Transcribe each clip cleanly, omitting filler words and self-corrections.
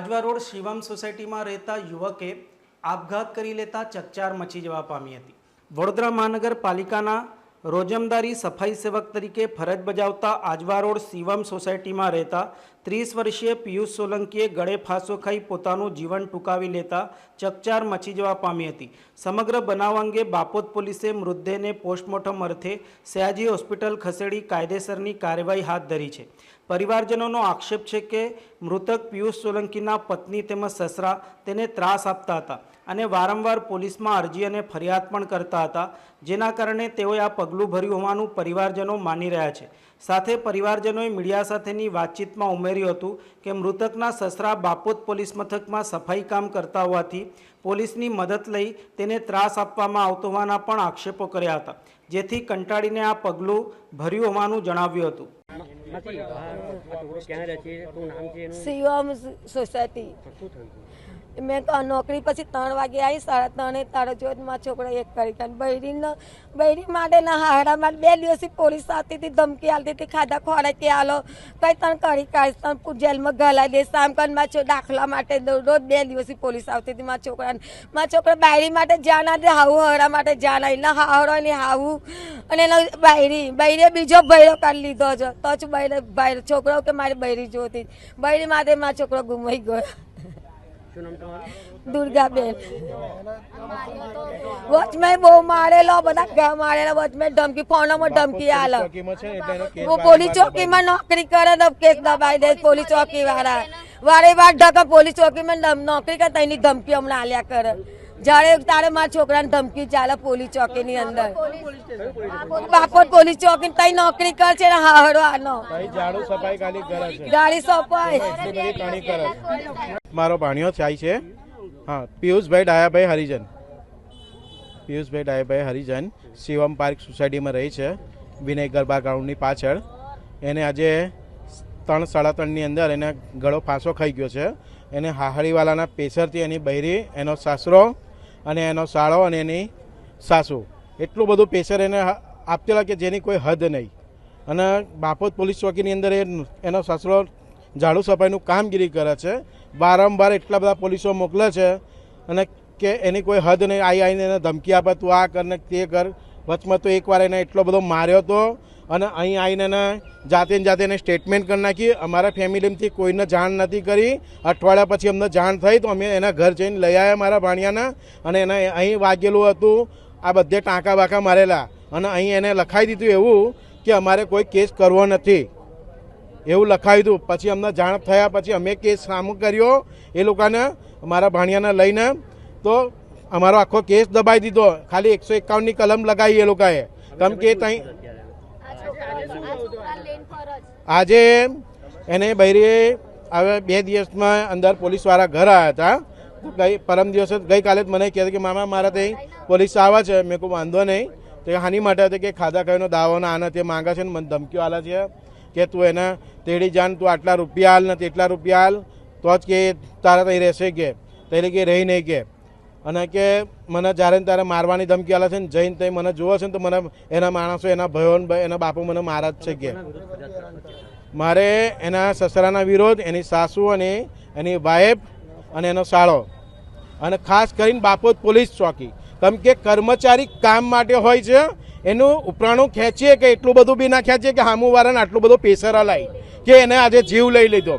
Ajwa road Shivam સોસાયટીમાં રહેતા યુવકે આપઘાત કરી લેતા ચકચાર મચી જવા પામી હતી। વડોદરા મહાનગરપાલિકાના રોજમદારી સફાઈ સેવક તરીકે ફરજ બજાવતા આજવા રોડ શિવમ સોસાયટીમાં રહેતા 30 વર્ષીય પિયુષ સોલંકીએ ગળે ફાંસો ખાઈ પોતાનું જીવન ટૂંકાવી લેતા ચકચાર મચી જવા પામી હતી। સમગ્ર બનાવ અંગે બાપોદ પોલીસે મૃતદેહને પોસ્ટમોર્ટમ અર્થે સયાજી હોસ્પિટલ ખસેડી કાયદેસરની કાર્યવાહી હાથ ધરી છે। પરિવારજનોનો આક્ષેપ છે કે મૃતક પિયુષ સોલંકીના પત્ની તેમજ સસરા તેને ત્રાસ આપતા હતા અને વારંવાર પોલીસમાં અરજી અને ફરિયાદ પણ કરતા હતા, જેના કારણે તેઓએ આ પગલું ભર્યું હોવાનું પરિવારજનો માની રહ્યા છે। સાથે પરિવારજનોએ મીડિયા સાથેની વાતચીતમાં ઉમેર્યું હતું કે મૃતકના સસરા બાપોદ પોલીસ મથકમાં સફાઈ કામ કરતા હોવાથી પોલીસની મદદ લઈ તેને ત્રાસ આપવામાં આવતો હોવાના પણ આક્ષેપો કર્યા હતા, જેથી કંટાળીને આ પગલું ભર્યું હોવાનું જણાવ્યું હતું। શિવમ સોસાયટી મેં નોકરી પછી 3 વાગે આવી, 3:30 તારો જોત માં છોકરો એક કરી બૈરી માટે ના હાડા માટે 2 દિવસથી પોલીસ આવતી હતી, ધમકી આલતી હતી, ખાધા ખોરાક કે આલો કઈ તને કરી કાઢીશ, તને જેલમાં ગલાઈ દઈશ, આમ કરી મારા દાખલા માટે રોજ 2 દિવસથી પોલીસ આવતી હતી। મારા છોકરા બાયરી માટે જાન આવી, હાવું હરા માટે જાન આવી, ના હાવડો ને હાવું અને એનો બૈરીએ બીજો બૈરો કાઢી લીધો છે, તો જ બૈરો છોકરો કે મારી બૈરી જોતી, બૈરી માટે મારો છોકરો ગુમાઈ ગયો। दुर्गाबेन वच में बो मारेलो बदा घा मारेला, वच में धमकी फोन में धमकी आलो। वो पुलिस चौकी में नौकरी करे तब केस दबाई दे पुलिस चौकी वाला, वारे बार ढका पुलिस चौकी में नौकरी करता इनी धमकी हमने आलिया करे। जारे तारे मार छोकरा ने धमकी चाले पुलिस चौकी ની અંદર, બાપોદ પોલીસ ચોકી તઈ નોકરી કરે છે, હાહડો આનો તઈ ઝાડુ સફાઈ ખાલી કરે છે, ગાડી સફાઈ એટલી બધી કાણી કરે છે। મારો ભાણિયો થાય છે, હા, પિયુષભાઈ ડાયાભાઈ હરિજન, પિયુષભાઈ ડાયાભાઈ હરિજન શિવમ પાર્ક સોસાયટીમાં રહે છે, વિનય ગરબા ગ્રાઉન્ડની પાછળ। એને આજે 3 સાડા 3 ની અંદર એને ગળો ફાંસો ખાઈ ગયો છે। એને હાહડીવાલાના પ્રેશરથી એની બૈરી, એનો સાસરો અને એનો સાળો અને એની સાસુ એટલું બધું પ્રેશર એને આપતેલા કે જેની કોઈ હદ નહીં। અને બાપોદ પોલીસ ચોકીની અંદર એનો સાસરો ઝાડુ સફાઈનું કામગીરી કરે છે, વારંવાર એટલા બધા પોલીસો મોકલે છે અને કે એની કોઈ હદ નહીં, આવીને એને ધમકી આપે, તું આ કર ને તે કર। વચમાં તો એકવાર એને એટલો બધો માર્યો હતો અને અહીં આવીને એને જાતે એને સ્ટેટમેન્ટ કરી નાખી। અમારા ફેમિલીમાંથી કોઈને જાણ નથી કરી, અઠવાડિયા પછી અમને જાણ થઈ તો અમે એના ઘર જઈને લઈ આવ્યા મારા ભાણિયાના, અને એને અહીં વાગેલું હતું, આ બધે ટાંકા બાંકા મારેલા, અને અહીં એને લખાઈ દીધું એવું કે અમારે કોઈ કેસ કરવો નથી એવું લખાવી દીધું। પછી અમને જાણ થયા પછી અમે કેસ સામો કર્યો એ લોકોને, મારા ભાણિયાને લઈને, તો અમારો આખો કેસ દબાઈ દીધો, ખાલી 151ની કલમ લગાવી એ લોકોએ, કેમ કે ત્યાં આજે એને બૈરીએ હવે 2 દિવસમાં અંદર પોલીસવાળા ઘર આવ્યા હતા। પરમ દિવસે ગઈકાલે જ મને કહેતા કે મામા મારા ત્યાં પોલીસ આવે છે। મેં કોઈ વાંધો નહીં, તો હાની માટે હતું કે ખાધા ખાઈનો દાવાનો આને તે માંગે છે ને મને ધમકીઓ આલે છે કે તું એને તેડી જાન, તું આટલા રૂપિયા હાલ ને તેટલા રૂપિયા હાલ તો જ કે તારા ત્યાં રહેશે, કે તેને કે રહી નહીં કે, અને કે મને જ્યારે તારે મારવાની ધમકી આલે છે ને જઈને તે મને જોવે છે ને તો મને એના માણસો, એના ભયો, એના બાપુ મને મારા જ છે કે મારે એના સસરાના વિરોધ, એની સાસુ અને એની વાઈફ અને એનો સાળો, અને ખાસ કરીને બાપોદ પોલીસ ચોકી, કેમ કે કર્મચારી કામ માટે હોય છે, એનું ઉપરાણું ખેંચીએ કે એટલું બધું બી ના ખેંચીએ કે સામુવાળાને આટલું બધું પ્રેશર હલાય કે એને આજે જીવ લઈ લીધો,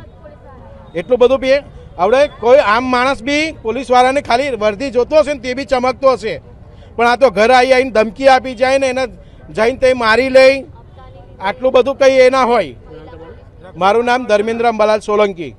એટલું બધું બી આવડે। કોઈ આમ માણસ બી પોલીસવાળાને ખાલી વર્દી જોતો હશે ને તે બી ચમકતો હશે, પણ આ તો ઘરે આવીને ધમકી આપી જાય ને એને જઈને તે મારી લઈ, આટલું બધું કંઈ એ ના હોય। મારું નામ ધર્મેન્દ્ર અંબાલાલ સોલંકી।